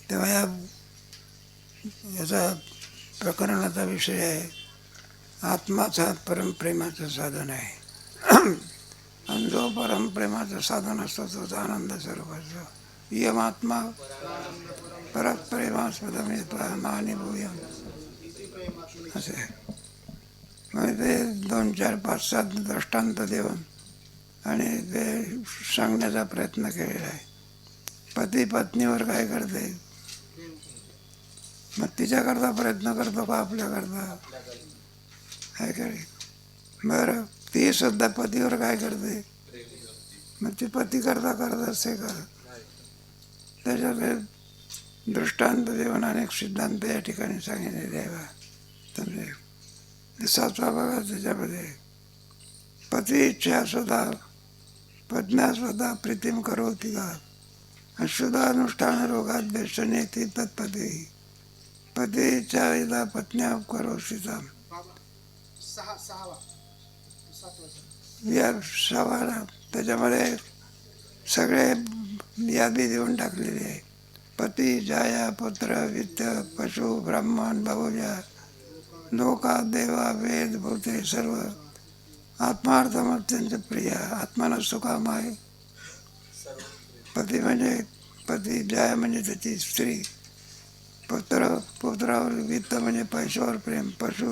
तेव्हा याचा प्रकरणाचा विषय आहे, आत्माचा परमप्रेमाचं साधन आहे. आणि जो परमप्रेमाचं साधन असतो तोच आनंद स्वरूप असतो. इयम आत्मा परप्रेमास्पदमे त्वामानि भूयम् असे. म्हणजे ते 2, 4, 5, 7 दृष्टांत देऊन आणि ते सांगण्याचा प्रयत्न केलेला आहे. पती पत्नीवर काय करते, मग तिच्याकरता प्रयत्न करतो का आपल्याकरता, काय करे. बरं, ती सुद्धा पतीवर काय करते, मग ती पती करता करत असते का. त्याच्यात दृष्टांत देऊन अनेक सिद्धांत या ठिकाणी सांगितलेले आहे. समजे 7वा बघा, त्याच्यामध्ये पती इच्छा स्वतः पत्न्या स्वतः प्रीतीम करोति का अशुद्धानुष्ठान रोगात व्यसनेति तत्पती पती इच्छा यदा पत्न्या करोषिता. या 6वाला त्याच्यामध्ये सगळे यादी देऊन टाकलेली आहे. पती जाया पुत्र वित्त पशु ब्राह्मण बहुजा लोका देवा वेद भूते सर्व आत्मार्थमत्यंत प्रिय आत्माला सुखामाय. पती म्हणजे पती, जाया म्हणजे त्याची स्त्री, पुत्रावर वित्त म्हणजे पैशावर प्रेम, पशु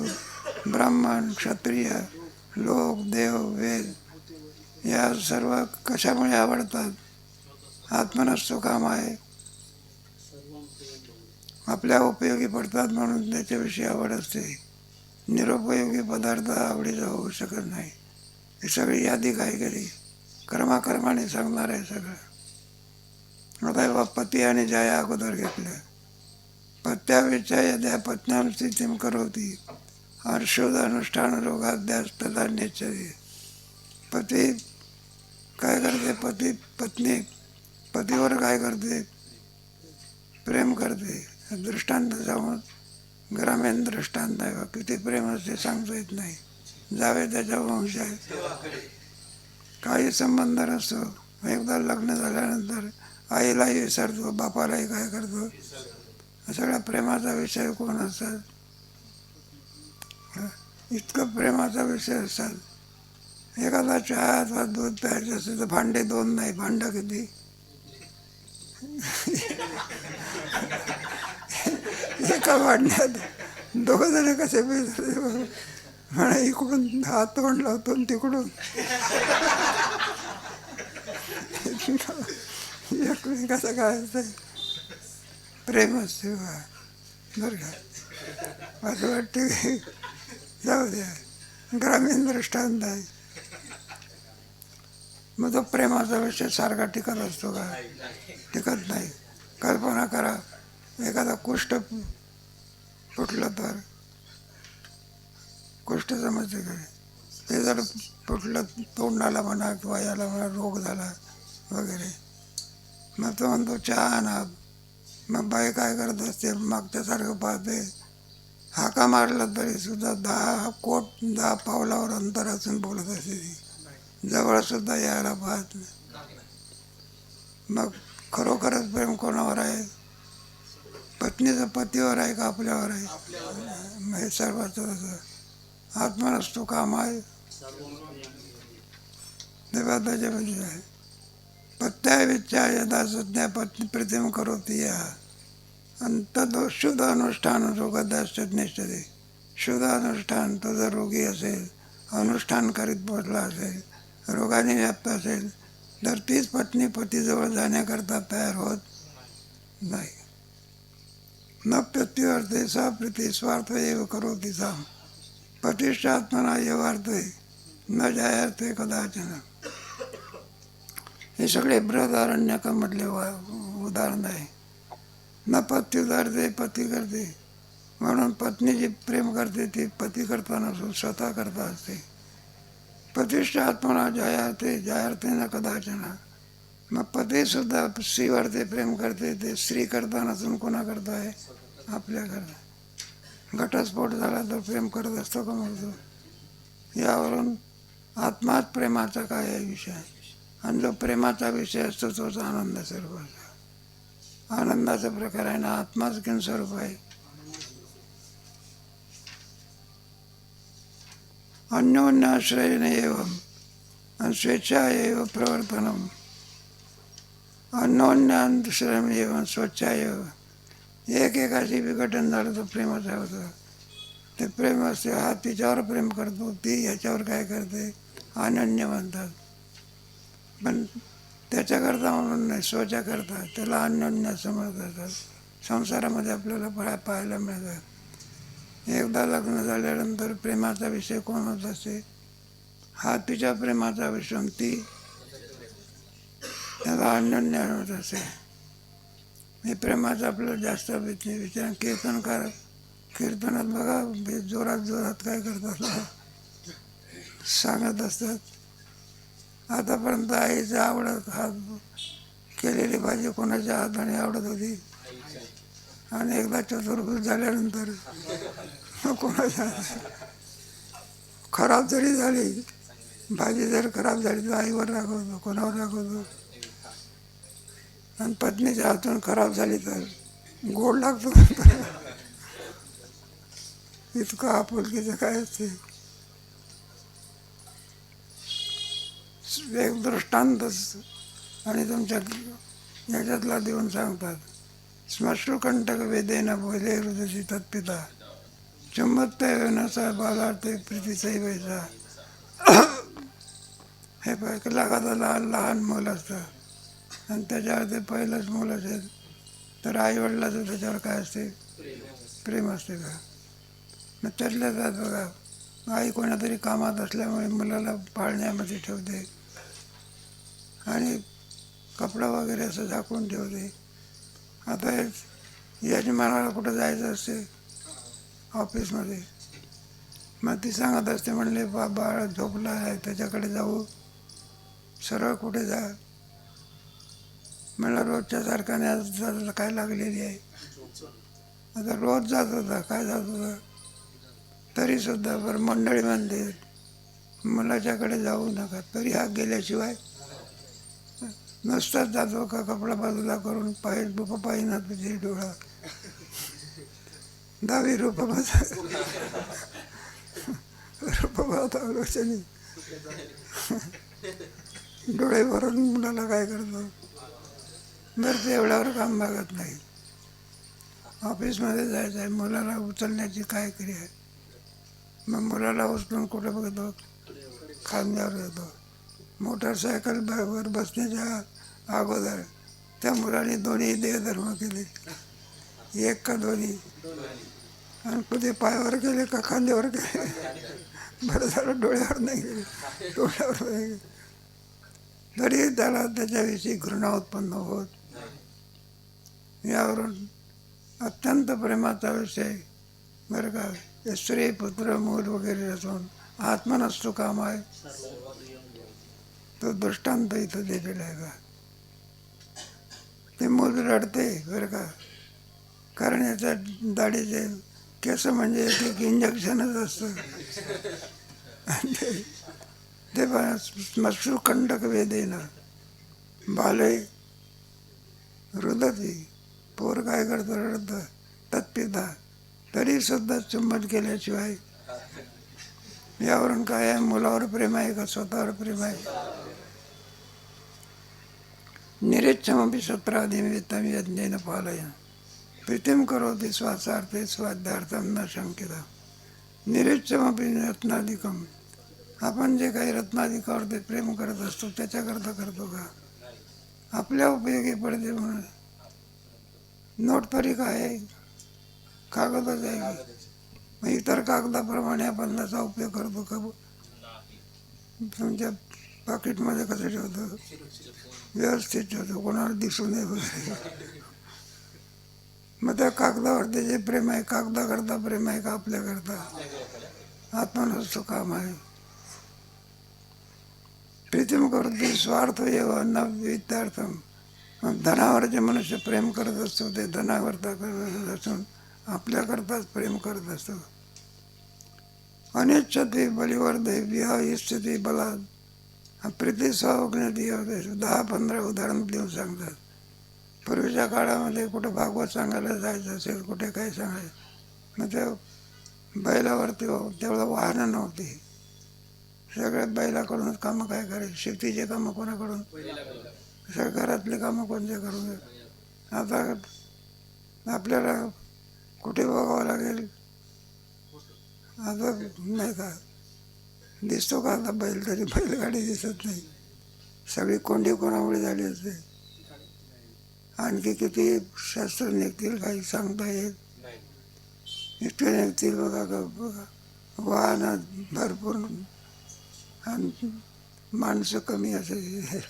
ब्राह्मण क्षत्रिय लोक देव वेद या सर्व कशामुळे आवडतात, आत्मना सुखामाय, आपल्या उपयोगी पडतात म्हणून त्याच्याविषयी आवड असते. निरुपयोगी पदार्थ आवडीचा होऊ शकत नाही. ही सगळी यादी काय केली, कर्माकर्माने सांगणार आहे सगळं. आता पती आणि जाया अगोदर घेतलं. पत्याविषया यद्या पत्न्यां स्थितीम करोति हर्षोद अनुष्ठान रोगाध्यास तदा नेच्छति. पती काय करते, पत्नी पतीवर काय करते, प्रेम करते. दृष्टांत सांगून ग्रामीण दृष्टांत आहे, किती प्रेम असते सांगता येत नाही. जावे त्याच्या वंश आहे, काही संबंध नसतो. एकदा लग्न झाल्यानंतर आईलाही विसरतो, बापालाही काय करतो. सगळ्या प्रेमाचा विषय कोण असतात, इतकं प्रेमाचा विषय असतात. एखादा चहा अथवा दूध प्यायचं असेल तर भांडे 2 नाही, भांडं किती, एका भांड्यात 2 जण कसे पितात. म्हणा इकडून हात तोंड लावतो तिकडून एकमेकाचं काय असतं, प्रेम असते बरं का. असं वाटतं की जाऊ द्या, ग्रामीण दृष्टांत आहे. मग तो प्रेमाचा विषय सारखा टिकत असतो का, टिकत नाही. कल्पना करा, एखादा कुष्ठ फुटलं तर, कुष्ठ समजते का, ते जर फुटलं तोंडाला म्हणा किंवा याला म्हणा रोग झाला वगैरे, मग तो म्हणतो चहा आणा. मग बाई काय करत असते, मागच्यासारखं पाहते. हाका मारला तरी सुद्धा 10 पावलावर अंतर असून बोलत असते ती, जवळसुद्धा यायला पाहत नाही. मग खरोखरच प्रेम कोणावर आहे, पत्नीचं पतीवर आहे का आपल्यावर आहे. हे सर्वांचं तसं आत्मा नसतो काम आहे, तेव्हा त्याच्यामध्ये आहे. पत्याविच्छा यदा सध्या पत्नी प्रीतिम करोति या तद शुद्ध अनुष्ठान रोगदाश्च निश्चते. शुद्ध अनुष्ठान, तो जर रोगी असेल, अनुष्ठान करीत बसला असेल, रोगाने व्याप्त असेल, तर तीच पत्नी पतीजवळ जाण्याकरता तयार होत नाही. न प्रत्युअर्थे सा प्रीती स्वार्थ एव करोति सा पतिष्ठ आत्मना एवार्थे न जायार्थे कदाचन. हे सगळे बृहदारण्यकामधले उदाहरण आहे. न पत्युदार्थे पती करते, म्हणून पत्नी जी प्रेम करते ती पती करताना स्वतः करता असते. पतिष्ठ आत्मना जायार्थे जायार्थे न कदाचन. मग पतीसुद्धा स्त्रीवरती प्रेम करते, ते स्त्री करता नसून कोणा करता आहे, आपल्याकरता. घटस्फोट झाला तर प्रेम करत असतो का म्हणतो. यावरून आत्माच प्रेमाचा काय आहे विषय, आणि जो प्रेमाचा विषय असतो तोच आनंद सर्व. आनंदाचा प्रकार आहे ना, आत्माच किन स्वरूप आहे. अन्योन्याश्रयेण एवं स्वेच्छा एव प्रवर्तनम. अन्योन्याश्रयम एवं स्वच्छा एव. एकेकाशी विघटन झालं तर प्रेमाचं होतं. ते प्रेम असते, हा तिच्यावर प्रेम करतो, ती ह्याच्यावर काय करते, अनन्य म्हणतात. पण त्याच्याकरता म्हणून नाही, स्वतःकरता त्याला अन्योन्य समजतात. संसारामध्ये आपल्याला पाहायला मिळतात. एकदा लग्न झाल्यानंतर प्रेमाचा विषय कोण होत असते, हा तिच्या प्रेमाचा विषय, ती त्याला अन्योन्य होत असे. हे प्रेमाचं आपल्याला जास्त विचार. कीर्तनकार कीर्तनात बघा जोरात जोरात काय करतात, सांगत असतात. आतापर्यंत आईचं आवडत हात केलेली भाजी कोणाच्या हाताने आवडत होती, आणि एकदा चतुर्भुज झाल्यानंतर कोणाच्या खराब जरी झाली भाजी, जर खराब झाली तर आईवर रागवतो, कोणावर रागवतो. आणि पत्नीच्या हातून खराब झाली तर गोड लागतो. इतकं आपुलकीचं काय असते. एक दृष्टांतच आणि तुमच्या याच्यातला देऊन सांगतात. श्मश्रुकंटक वेदेन बोले हृदयी तत्पिता चुंबत्य नसा बालार्थे प्रीतीचाही व्हायचा. हे लागायला लहान लहान मुलं असतं आणि त्याच्यावर ते पहिलंच मुलं असेल तर आईवडिलाचं त्याच्यावर काय असते, प्रेम असते का. मग त्यातल्या त्यात बघा, आई कोणातरी कामात असल्यामुळे मुलाला पाळण्यामध्ये ठेवते आणि कपडा वगैरे असं झाकून ठेवते. आता यजमानाला कुठं जायचं असते ऑफिसमध्ये, मग ती सांगत असते, म्हणले बाळ झोपला आहे, त्याच्याकडे जाऊ, सरळ कुठे जा. मला रोजच्या सारखा नाही, काय लागलेली आहे. आता रोज जात होता, काय जात होता तरीसुद्धा बरं मंडळी म्हणते मुलाच्याकडे जाऊ नका, तरी हा गेल्याशिवाय नुसताच जातो का कपडा बाजूला करून पाहिना तुझे डोळा 10 रूपमाता रोशनी. डोळे भरून मुलाला काय करतो, बरं ते एवढ्यावर काम बघत नाही. ऑफिसमध्ये जायचं आहे, मुलाला उचलण्याची काय क्रिया आहे, मग मुलाला उचलून कुठे बघतो, खांद्यावर येतो. मोटरसायकल वर बसण्याच्या अगोदर त्या मुलाने दोन्ही देहधर्म केले, एक का दोन्ही, आणि कधी पायावर गेले का खांद्यावर गेले. बरं झालं डोळ्यावर नाही गेले, डोळ्यावर नाही गेले, तरी त्याला त्याच्याविषयी घृणा उत्पन्न होत. यावरून अत्यंत प्रेमाचा विषय बरं का, स्त्री पुत्र मूल वगैरे असून आत्मनस्तु काम आहे, तो दृष्टांत इथं दिलेला आहे का. ते मूल रडते बरं का, कारण याच्या दाढीचे केस म्हणजे एक इंजेक्शनच असतं. ते श्मश्रुकंटक वेदेन बाले रुदती. पोर काय करतं, रडतं, तत्पिता, तरी सुद्धा चुंबन केल्याशिवाय. यावरून काय आहे, मुलावर प्रेम आहे का स्वतःवर प्रेम आहे. निरीक्षमपि सत्रादिमित्तं यज्ञेन पालयन् प्रीतिम करोति स्वार्थार्थे स्वाध्यार्थम न शंकिता. निरीक्षमपि रत्नादिकम. आपण जे काही रत्नादिकावर ते प्रेम करत असतो त्याच्याकरता करतो का, आपल्या उपयोगी पडते म्हणून. नोट तरी काय आहे, कागदच आहे. मग इतर कागदाप्रमाणे आपण त्याचा उपयोग करतो का. तुमच्या पाकिटमध्ये कसं ठेवतो, व्यवस्थित ठेवतो, कोणाला दिसू नये वगैरे. मग त्या कागदावरती जे प्रेम आहे, कागदाकरता प्रेम आहे का आपल्याकरता, आत्मनस्तु काम आहे. प्रीतिम करते स्वार्थ येव न वित्तार्थम. मग धनावर जे मनुष्य प्रेम करत असतो ते धनाकरता करत असून आपल्याकरताच प्रेम करत असतो. अनिच्छते बलिवर्धे विहा इच्छते बलाद. प्रीती स्वाग्नती 10-15 उदाहरण देऊन सांगतात. पूर्वी अगोदरच्या काळामध्ये कुठं भागवत सांगायला जायचं असेल, कुठे काय सांगायचं, मग ते बैलावरती तेवढं वाहनं नव्हती, सगळे बैलाकडूनच कामं काय करायची, शेतीचे कामं कोणाकडून, सगळ्या घरातले कामं कोणते करून. आता आपल्याला कुठे बघावं लागेल, आता नाही का दिसतो का आता बैल, तरी बैलगाडी दिसत नाही, सगळी कोंडी कोणामुळे झाली असते. आणखी किती शास्त्र निघतील काही सांगता येईल, इतके निघतील बघा का बघा. वाहनं भरपूर आणि माणसं कमी असायची.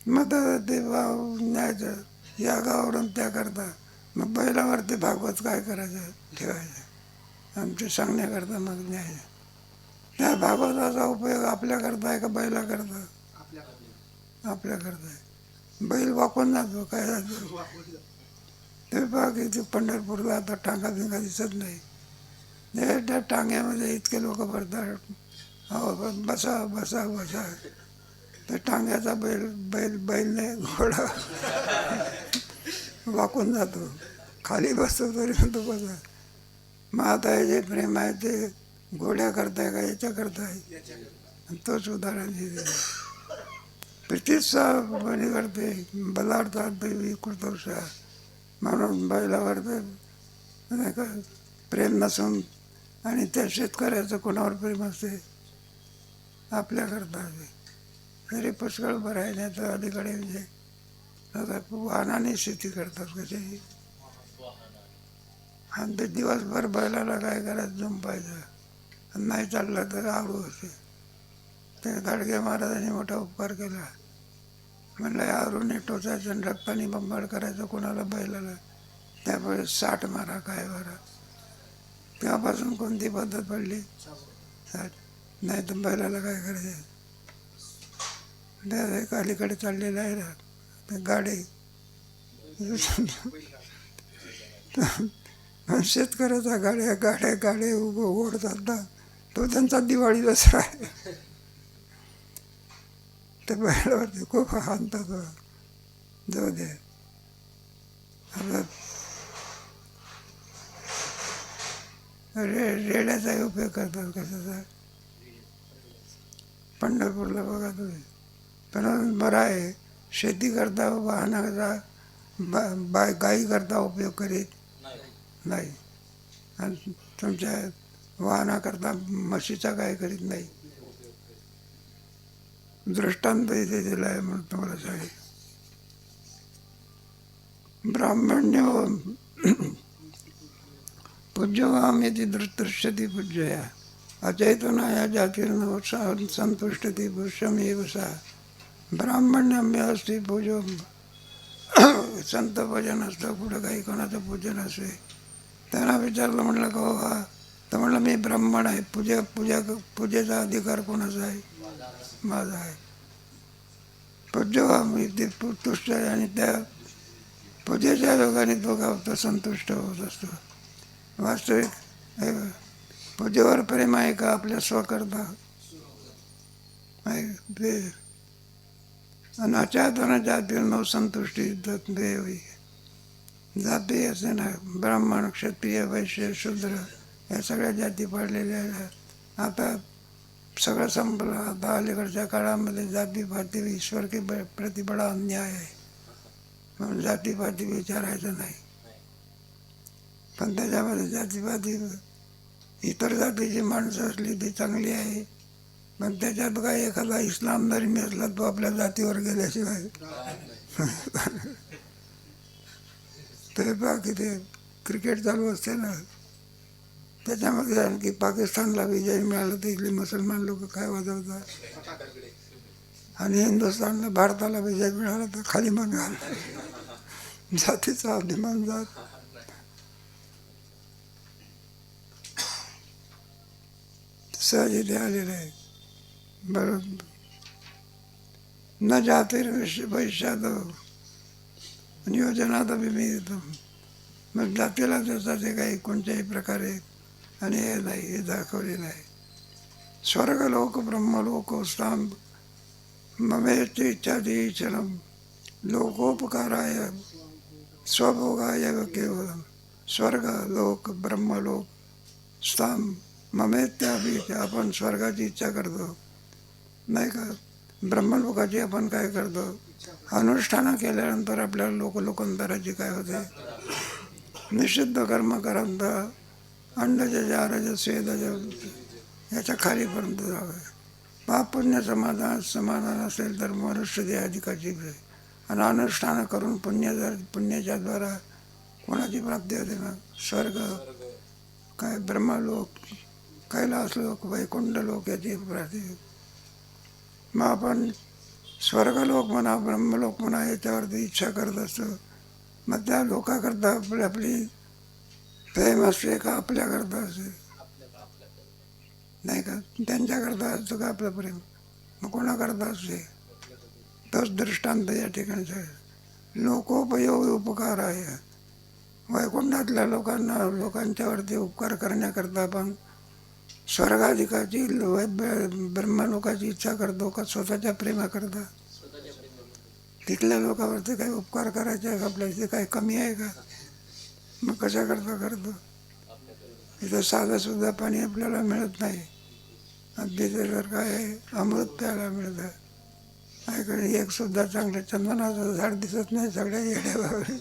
मग तर ते न्यायचं या गावावरून त्या करता, मग बैलावरती भागवत काय करायचं ठेवायचं, आमच्या सांगण्याकरता मग न्यायचं. त्या भागवताचा उपयोग आपल्याकरता आहे का बैलाकरता? आपल्याकरता आहे. बैल वाकून जातो, काय जातो ते बघा की पंढरपूरला आता टांगा बिंगा दिसत नाही, त्या टांग्यामध्ये इतके लोक भरतात, हो बसा बसा बसा, तर टांग्याचा बैल बैल बैल नाही घोडा वाकून जातो, खाली बसतो तरी म्हणतो बसा. मग आता हे जे प्रेम आहे ते घोड्या करताय का याच्या करताय, तोच उदाहरण दिले. प्रीतीचा बळी करते बलार्थात देवी कृतवशा, म्हणून बैलावर नाही का प्रेम नसून, आणि त्या शेतकऱ्याचं कोणावर प्रेम असते, आपल्याकरता. तरी पुष्कळ बरं आहे, नाही तर अलीकडे म्हणजे आता वाहनाने शेती करतात कशी, आणि ते दिवसभर बैलाला काय करायचं झुंपायचं, नाही चाललं तर आवडू होते. ते गाडगे महाराजांनी मोठा उपकार केला, म्हणलं आवरूने टोचायचं आणि रक्ताने बंबाड करायचं कोणाला बैलाला, त्यामुळे 60 मारा काय मारा. तेव्हापासून कोणती पद्धत पडली, 60. नाही तर बैलाला काय करायचं. एक अलीकडे चाललेलं आहे ना ते गाडी, शेतकऱ्याचा गाड्या गाड्या गाड्या ओढतात ना, तो त्यांचा दिवाळी दसरा आहे. ते बैलावरती खूप हाणतात, जाऊ दे. रेड्याचाही उपयोग करतात कशाचा, पंढरपूरला बघा तुम्ही. पण बरं आहे, शेती करता वाहनाचा गाई करता उपयोग करीत नाही, आणि तुमच्या वाहनाकरता म्हशीचा काय करीत नाही. दृष्टांत इथे दिला आहे म्हणून तुम्हाला सांगेल. ब्राह्मण्य पूज्यवामेति दृश्यति पूज्यया, अचैतनाया जातिर्न संतुष्टति पुरुषमेव सा. ब्राह्मण्य असते पूजो, संत भजन असतं, कुठं काही कोणाचं पूजन असते. त्यांना विचारलं, म्हणलं का हा, तर म्हणलं मी ब्राह्मण आहे, पूजेचा अधिकार कोणाचा आहे, माझा आहे. पूज्यवाम ते तुष्ट आहे, आणि त्या पूजेच्या योगाने तो गावतो संतुष्ट होत असतो. वास्तविक पूजेवर प्रेम आहे का आपल्या स्वकर्ता ते अनाचातन जातीर्नो संतुष्टी देवी. जाती असे ना, ब्राह्मण क्षत्रिय वैश्य शूद्र या सगळ्या जाती पडलेल्या आहेत. आता सगळं संपलं. आता अलीकडच्या काळामध्ये जातीपाती ईश्वर के प्रति बडा अन्याय आहे, म्हणून जातीपाती विचारायचं नाही. पण त्याच्यामध्ये जातीपाती इतर जातीची माणसं असली ती चांगली आहे, पण त्याच्यात काय एखादा इस्लाम धर्मी असला तो आपल्या जातीवर गेल्याशिवाय ते बाकी ते क्रिकेट चालू असते ना, त्याच्यामध्ये आणखी पाकिस्तानला विजय मिळाला तर इथले मुसलमान लोक काय वाजवतात, आणि हिंदुस्थानला भारताला विजय मिळाला तर खाली मान घालतात. जातीचा अभिमान जात. सहज इथे आलेलं आहे. बरोबर न जातीर वैश्यात नियोजनात अभिमिळतं. मग जातीला त्याचा ते काही कोणत्याही प्रकारे आणि हे नाही, हे दाखवलेलं आहे. स्वर्गलोक ब्रह्मलोक स्थान ममेची इच्छादी चरम लोकोपकाराय स्वभोगाय केवलम स्वर्ग लोक ब्रह्मलोक स्थान ममेत्याभीच. आपण स्वर्गाची इच्छा करतो नाही का, ब्रह्मलोकाची आपण काय करतो, अनुष्ठानं केल्यानंतर आपल्याला लोकांतराची काय होते, निषिद्ध कर्म करंत अंडज जारज स्वेदज याच्या खालीपर्यंत जावे. पाप पुण्य समाधान असेल तर मनुष्य देहाधिकाची आणि अनुष्ठानं करून पुण्याच्या द्वारा कोणाची प्राप्ती होते ना, स्वर्ग काय ब्रह्मलोक कैलास लोक वैकुंठ लोक याची प्राप्ती. मग आपण स्वर्गलोक म्हणा ब्रह्मलोक म्हणा याच्यावरती इच्छा करत असतो. मग त्या लोकाकरता आपली प्रेम असते का आपल्याकरता असते नाही का, त्यांच्याकरता असतं का आपलं प्रेम, मग कोणाकरता असते. तोच दृष्टांत या ठिकाणचा लोकोपयोग उपकार आहे. वैकुंठातल्या लोकांच्यावरती उपकार करण्याकरता आपण स्वर्गाधिकाची ब्रह्मलोकाची इच्छा करतो का स्वतःच्या प्रेमाकरता. तिथल्या लोकांवरती काही उपकार करायचे आहे का, आपल्या इथे काही कमी आहे का, मग कशाकरता करतो. इथं साधं सुद्धा पाणी आपल्याला मिळत नाही, अगदी जर काय अमृत प्यायला मिळतं. ऐकडे एक सुद्धा चांगलं चंदनाचं झाड दिसत नाही, सगळ्या येड्यावर.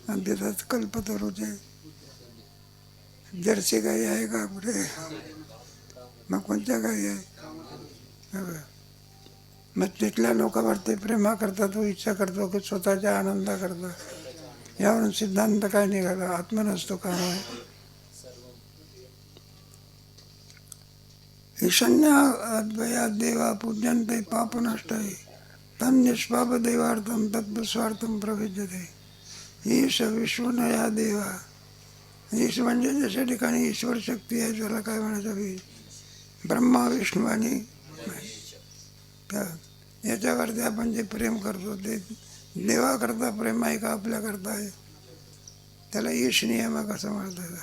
आणि तिथंच कल्पतरूचे जर्सी गाई आहे का कुठे, मग कोणत्या गाई आहे. मग तिथल्या लोकांवरती प्रेमा करता तो इच्छा करतो की स्वतःच्या आनंदाकरता. यावरून सिद्धांत काय निघाला, आत्मा नसतो काम आहे. ईशान्य अद्वया देवा पूज्यंते पाप नष्ट आहे तन निष्पाप देवार्थम तत्स्वार्थम प्रविद्यते. ईश विश्वनया देवा. ईश म्हणजे ज्याच्या ठिकाणी ईश्वर शक्ती आहे त्याला काय म्हणायचं की ब्रह्मा विष्णू आणि याच्यावरती आपण जे प्रेम करतो ते देवाकरता प्रेम आहे का आपल्याकरता आहे, त्याला ईश नियामक असं म्हणतात.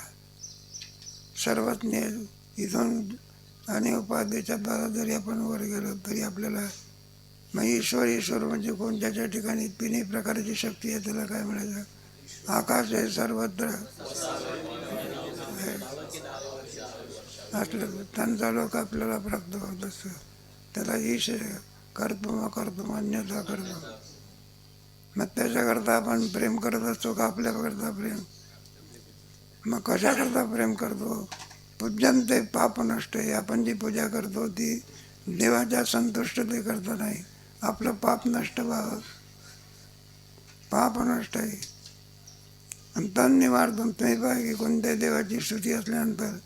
सर्वज्ञ इथून आणि उपाधीच्या द्वारा जरी आपण वर गेलो तरी आपल्याला मग ईश्वर म्हणजे कोण, ज्याच्या ठिकाणी तिन्ही प्रकारची शक्ती आहे त्याला काय म्हणायचं, आकाश आहे सर्वत्र असलं त्यांचा लोक आपल्याला प्राप्त होत असतं. त्याला ईश कर्तुम अकर्तुम अन्यथा करतो. मग त्याच्याकरता आपण प्रेम करत असतो का आपल्याकरता प्रेम, मग कशाकरता प्रेम करतो. पूज्यंते पाप नष्ट आहे. आपण जी पूजा करतो ती देवाच्या संतुष्टतेकरता नाही, आपलं पाप नष्ट व्हावं. पाप नष्ट आहे आणि तन निवारतो. तुम्ही पाहिजे की कोणत्याही देवाची स्तुती असल्यानंतर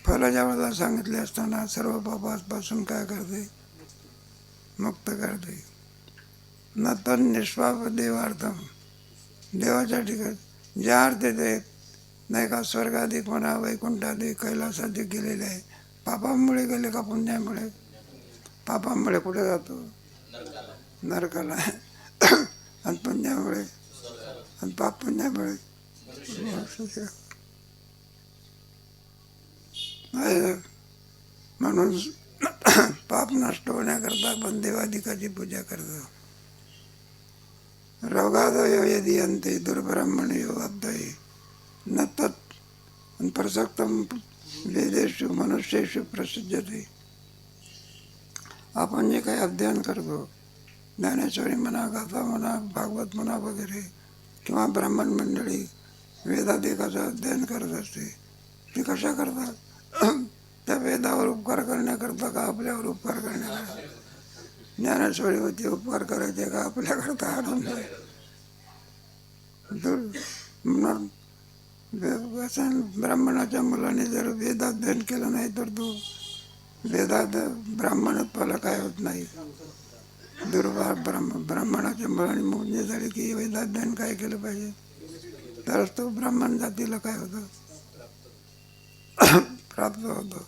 फलाच्या वेळेला सांगितले असताना सर्व पापापासून काय करते, मुक्त करते. न तन निष्पाप देवार्थम. देवाच्या ठिकाणी ज्या अर्थी ते नाही का स्वर्गाधिक म्हणा वैकुंठाधिक कैलासाधिक गेलेले आहे. पापामुळे गेले का पुण्यामुळे. पापामुळे कुठे जातो, नरकाला. आणि पुण्यामुळे आणि पाप पुण्यामुळे म्हणून पाप नष्ट होण्याकरता आपण देवाधिकाची पूजा करतो. रोगादयो यदि अंते दुर्ब्राह्मण्यो अब्दये न तत् प्रसक्तम वेदेषु मनुष्येषु प्रसिद्धते. आपण जे काही अध्ययन करतो, ज्ञानेश्वरी म्हणा गाथा म्हणा भागवत म्हणा वगैरे, किंवा ब्राह्मण मंडळी वेदाधिकाचं अध्ययन करत असते, ती कशा करतात, त्या वेदावर उपकार करण्याकरता का आपल्यावर उपकार करण्याकरता. ज्ञानेश्वरीवरती उपकार करायचे का आपल्याकरता आनंद आहे. ब्राह्मणाच्या मुलाने जर वेदाध्ययन केलं नाही तर तो ब्राह्मणत्वाला काय होत नाही. ब्राह्मणाच्या मुलाने म्हणजे झाले की वेदाध्ययन काय केलं पाहिजे, तरच तो ब्राह्मण जातीला काय होतं, प्राप्त होतो.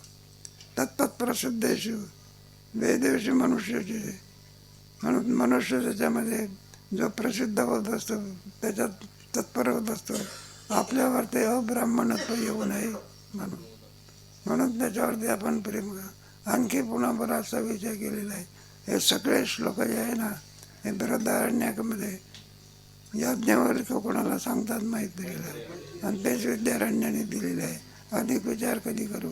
तत्प्रसिद्धेषु वेदेषु मनुष्याचे. म्हणून मनुष्य त्याच्यामध्ये जो प्रसिद्ध होत असतो त्याच्यात तत्पर होत असतो. आपल्यावर ते अब्राह्मणत्व येऊ नये म्हणून त्याच्यावरती आपण प्रेम करा. आणखी पुन्हा बराचसा विचार केलेला आहे. हे सगळे श्लोक जे आहे ना हे बृहदारण्यामध्ये याज्ञवल्क्य कोणाला सांगतात माहीत दिलेलं आहे आणि तेच विद्यारण्याने दिलेलं आहे. अधिक विचार कधी करू.